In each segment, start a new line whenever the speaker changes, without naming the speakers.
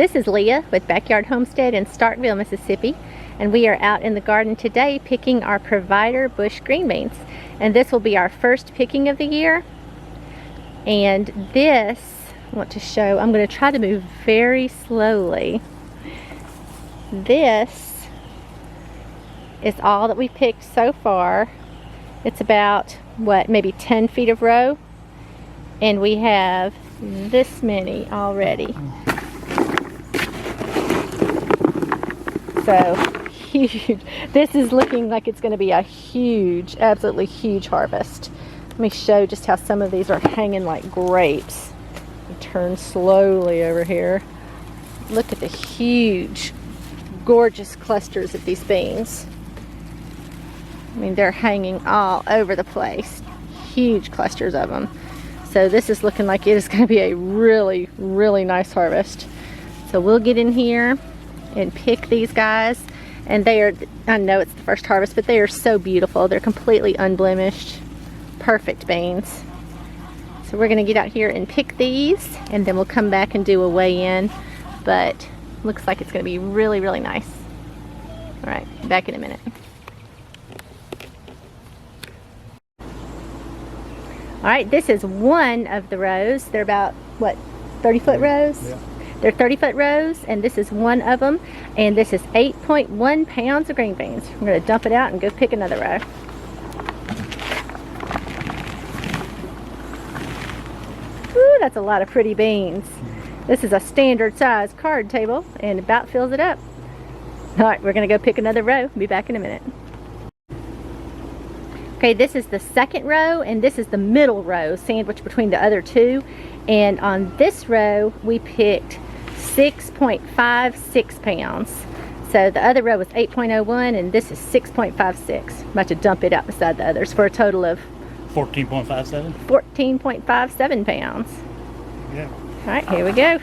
This is Leah with Backyard Homestead in Starkville, Mississippi, and we are out in the garden today picking our Provider bush green beans. And this will be our first picking of the year. And this, I want to show, I'm going to try to move very slowly. This is all that we picked so far. It's about, what, maybe 10 feet of row. And we have this many already. So huge. This is looking like it's going to be a huge, absolutely huge harvest. Let me show just how some of these are hanging like grapes. Turn slowly over here. Look at the huge, gorgeous clusters of these beans. I mean, they're hanging all over the place. Huge clusters of them. So this is looking like it is going to be a really, really nice harvest. So we'll get in here and pick these guys. And they are, I know it's the first harvest, but they are so beautiful. They're completely unblemished, perfect beans. So we're going to get out here and pick these, and then we'll come back and do a weigh-in. But looks like it's going to be really, really nice. All right, back in a minute. All right, this is one of the rows. They're about, what, 30-foot rows? Yeah. They're 30-foot rows, and this is one of them. And this is 8.1 pounds of green beans. I'm going to dump it out and go pick another row. Ooh, that's a lot of pretty beans. This is a standard size card table, and about fills it up. All right, we're going to go pick another row. Be back in a minute. Okay, this is the second row, and this is the middle row, sandwiched between the other two. And on this row, we picked 6.56 pounds. So the other row was 8.01, and this is 6.56. I'm about to dump it out beside the others for a total of
14.57?
14.57 pounds.
Yeah.
All right, here we go.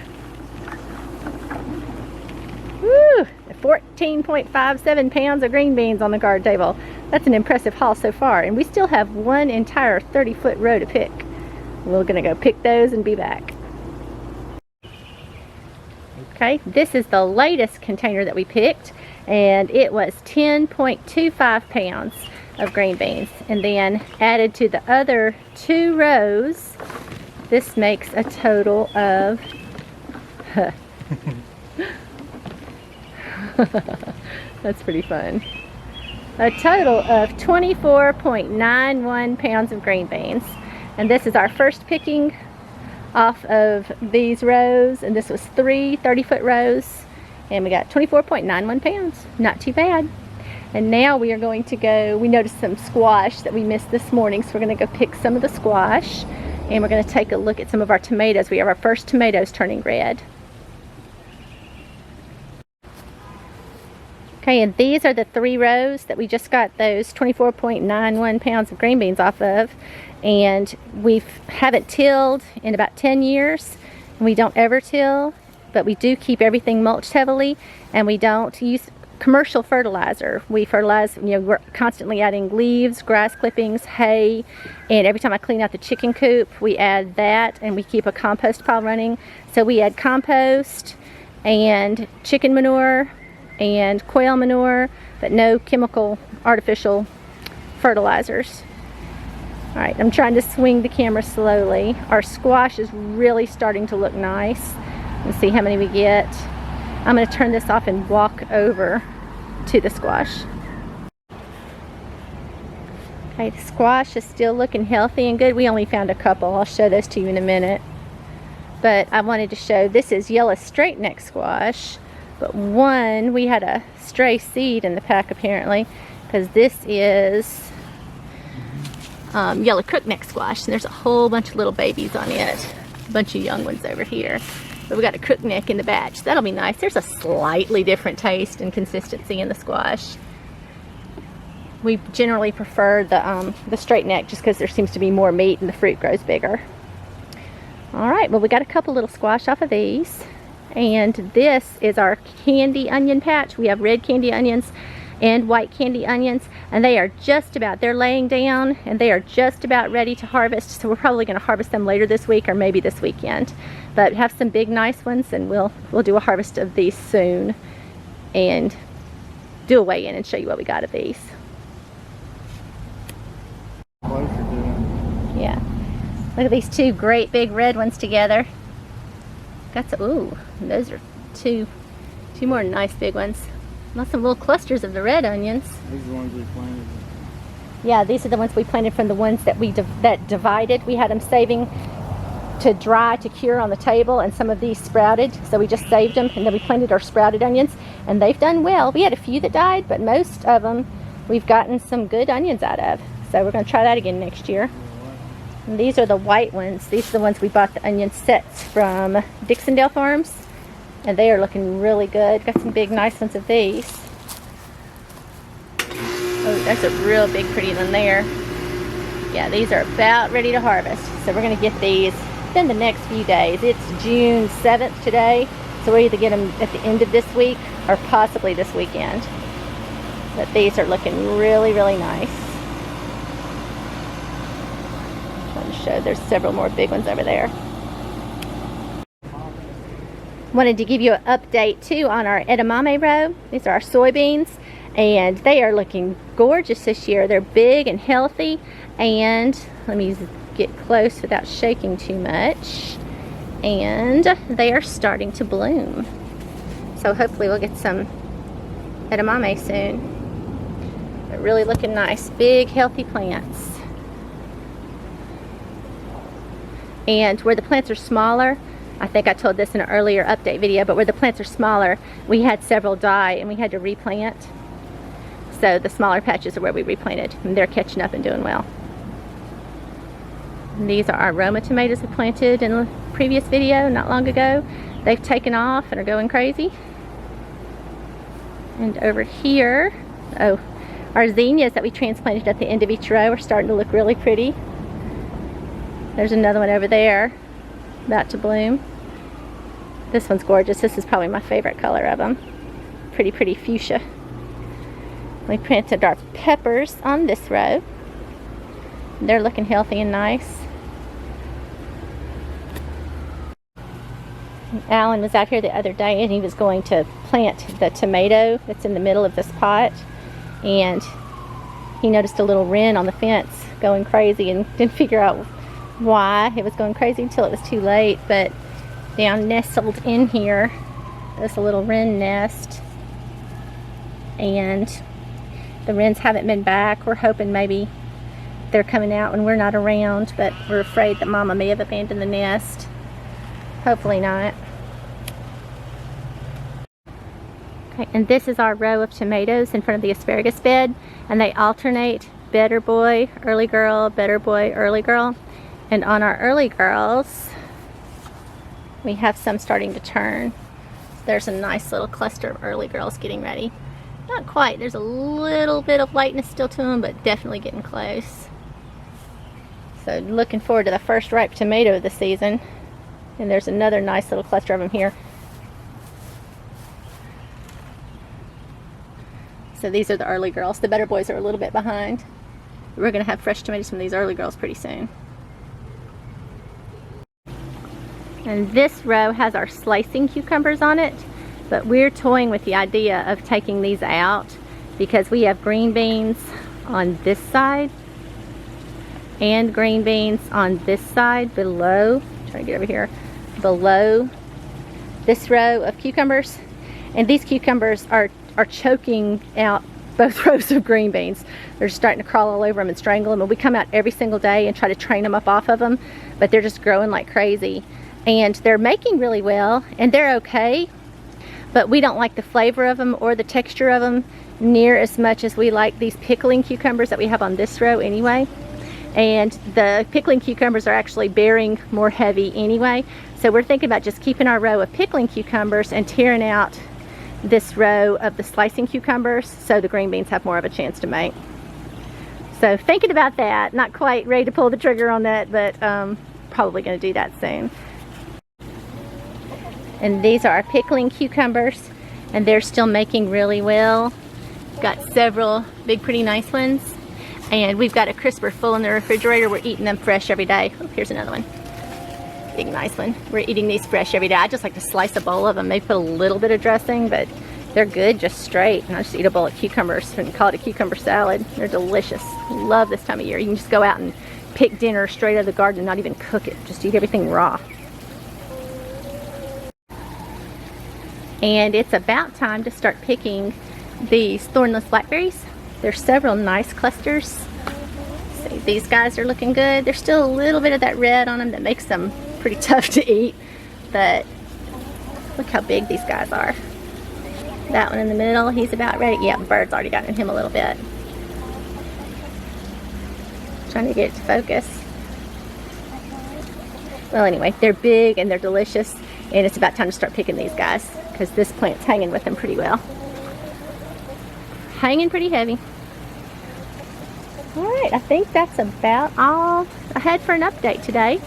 Woo! 14.57 pounds of green beans on the card table. That's an impressive haul so far, and we still have one entire 30-foot row to pick. We're gonna go pick those and be back. Okay, this is the latest container that we picked, and it was 10.25 pounds of green beans. And then added to the other two rows, this makes a total of that's pretty fun. A total of 24.91 pounds of green beans. And this is our first picking off of these rows. And this was three 30-foot rows. And we got 24.91 pounds. Not too bad. And now we are going to go, we noticed some squash that we missed this morning. So we're going to go pick some of the squash. And we're going to take a look at some of our tomatoes. We have our first tomatoes turning red. Okay, and these are the three rows that we just got those 24.91 pounds of green beans off of. And we haven't tilled in about 10 years. And we don't ever till, but we do keep everything mulched heavily. And we don't use commercial fertilizer. We fertilize, you know, we're constantly adding leaves, grass clippings, hay. And every time I clean out the chicken coop, we add that, and we keep a compost pile running. So we add compost and chicken manure and quail manure, but no chemical artificial fertilizers. All right, I'm trying to swing the camera slowly. Our squash is really starting to look nice. Let's see how many we get. I'm going to turn this off and walk over to the squash. Okay, the squash is still looking healthy and good. We only found a couple. I'll show those to you in a minute. But I wanted to show, this is yellow straight neck squash. But one, we had a stray seed in the pack apparently, because this is yellow crookneck squash, and there's a whole bunch of little babies on it. A bunch of young ones over here. But we got a crookneck in the batch. That'll be nice. There's a slightly different taste and consistency in the squash. We generally prefer the straight neck just because there seems to be more meat and the fruit grows bigger. All right, well, we got a couple little squash off of these. And this is our candy onion patch. We have red candy onions, and white candy onions, and they are just about, they're laying down and they are just about ready to harvest. So we're probably going to harvest them later this week or maybe this weekend. But have some big nice ones, and we'll do a harvest of these soon and do a weigh-in and show you what we got of these.
Closer to them.
Yeah. Look at these two great big red ones together. Got some, ooh, those are two more nice big ones. Lots of little clusters of the red onions.
These are the ones we planted.
Yeah, these are the ones we planted from the ones that that divided. We had them saving to dry, to cure on the table, and some of these sprouted, so we just saved them, and then we planted our sprouted onions, and they've done well. We had a few that died, but most of them we've gotten some good onions out of. So we're going to try that again next year. And these are the white ones. These are the ones we bought the onion sets from Dixondale Farms. And they are looking really good. Got some big nice ones of these. Oh, there's a real big pretty one there. Yeah, these are about ready to harvest. So we're going to get these in the next few days. It's June 7th today. So we'll either get them at the end of this week or possibly this weekend. But these are looking really, really nice. I'm trying to show there's several more big ones over there. Wanted to give you an update too on our edamame row. These are our soybeans, and they are looking gorgeous this year. They're big and healthy, and let me get close without shaking too much, and they are starting to bloom. So hopefully we'll get some edamame soon. They're really looking nice, big healthy plants. And where the plants are smaller, I think I told this in an earlier update video, but where the plants are smaller, we had several die and we had to replant. So the smaller patches are where we replanted, and they're catching up and doing well. And these are our Roma tomatoes we planted in the previous video not long ago. They've taken off and are going crazy. And over here, oh, our zinnias that we transplanted at the end of each row are starting to look really pretty. There's another one over there about to bloom. This one's gorgeous. This is probably my favorite color of them. Pretty fuchsia. We planted our peppers on this row. They're looking healthy and nice. Alan was out here the other day and he was going to plant the tomato that's in the middle of this pot, and he noticed a little wren on the fence going crazy and didn't figure out why it was going crazy until it was too late. But down nestled in here there's a little wren nest, and the wrens haven't been back. We're hoping maybe they're coming out when we're not around, but we're afraid that Mama may have abandoned the nest. Hopefully not. Okay, and this is our row of tomatoes in front of the asparagus bed, and they alternate better boy, early girl, better boy, early girl. And on our early girls, we have some starting to turn. There's a nice little cluster of early girls getting ready. Not quite, there's a little bit of lightness still to them, but definitely getting close. So looking forward to the first ripe tomato of the season. And there's another nice little cluster of them here. So these are the early girls. The better boys are a little bit behind. We're going to have fresh tomatoes from these early girls pretty soon. And this row has our slicing cucumbers on it, but we're toying with the idea of taking these out because we have green beans on this side and green beans on this side below. Trying to get over here. Below this row of cucumbers, and these cucumbers are choking out both rows of green beans. They're starting to crawl all over them and strangle them, and we come out every single day and try to train them up off of them, but they're just growing like crazy. And they're making really well, and they're okay, but we don't like the flavor of them or the texture of them near as much as we like these pickling cucumbers that we have on this row anyway. And the pickling cucumbers are actually bearing more heavy anyway. So we're thinking about just keeping our row of pickling cucumbers and tearing out this row of the slicing cucumbers so the green beans have more of a chance to make. So thinking about that, not quite ready to pull the trigger on that, but probably going to do that soon. And these are our pickling cucumbers, and they're still making really well. Got several big, pretty nice ones. And we've got a crisper full in the refrigerator. We're eating them fresh every day. Oh, here's another one. Big, nice one. We're eating these fresh every day. I just like to slice a bowl of them. Maybe put a little bit of dressing, but they're good just straight. And I just eat a bowl of cucumbers and call it a cucumber salad. They're delicious. Love this time of year. You can just go out and pick dinner straight out of the garden and not even cook it. Just eat everything raw. And it's about time to start picking these thornless blackberries. There's several nice clusters. See, these guys are looking good. There's still a little bit of that red on them that makes them pretty tough to eat, but look how big these guys are. That one in the middle, he's about ready. Yeah, the bird's already gotten him a little bit. Trying to get it to focus. Well, anyway, they're big and they're delicious, and it's about time to start picking these guys because this plant's hanging with them pretty well. Hanging pretty heavy. Alright, I think that's about all I had for an update today.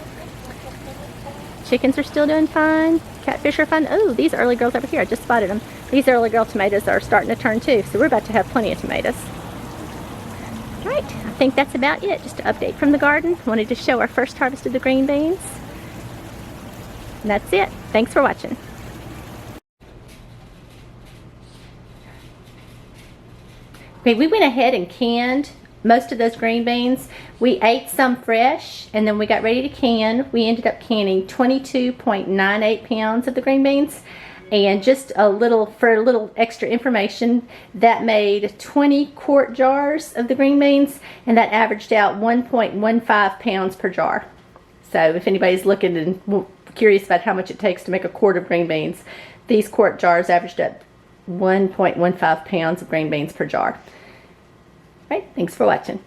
Chickens are still doing fine. Catfish are fine. Oh, these early girls over here, I just spotted them. These early girl tomatoes are starting to turn too, so we're about to have plenty of tomatoes. Alright, I think that's about it. Just an update from the garden. Wanted to show our first harvest of the green beans. And that's it. Thanks for watching. Okay, we went ahead and canned most of those green beans. We ate some fresh and then we got ready to can. We ended up canning 22.98 pounds of the green beans. And just a little extra information, that made 20 quart jars of the green beans, and that averaged out 1.15 pounds per jar. So if anybody's looking and curious about how much it takes to make a quart of green beans, these quart jars averaged up 1.15 pounds of green beans per jar. Right, thanks for watching.